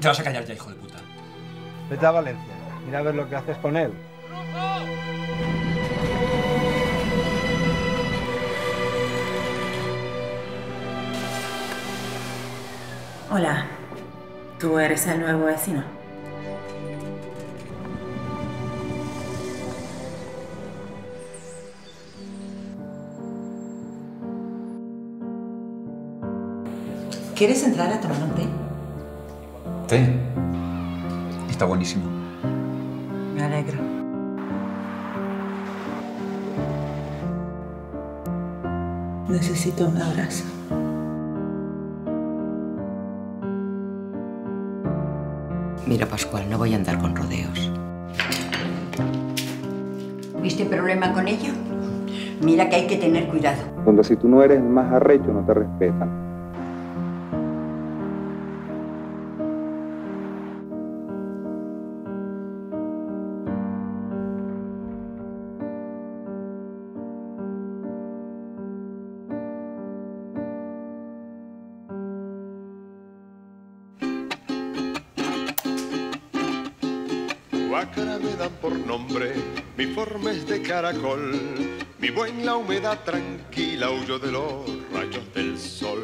Te vas a callar ya, hijo de puta. Vete a Valencia. Mira a ver lo que haces con él. Hola, ¿tú eres el nuevo vecino? ¿Quieres entrar a tomar un té? ¿Té? Está buenísimo. Me alegro. Necesito un abrazo. Mira, Pascual, no voy a andar con rodeos. ¿Viste problema con ella? Mira que hay que tener cuidado. Donde si tú no eres el más arrecho no te respetan. Guácara me dan por nombre, mi forma es de caracol, vivo en la humedad tranquila, huyo de los rayos del sol.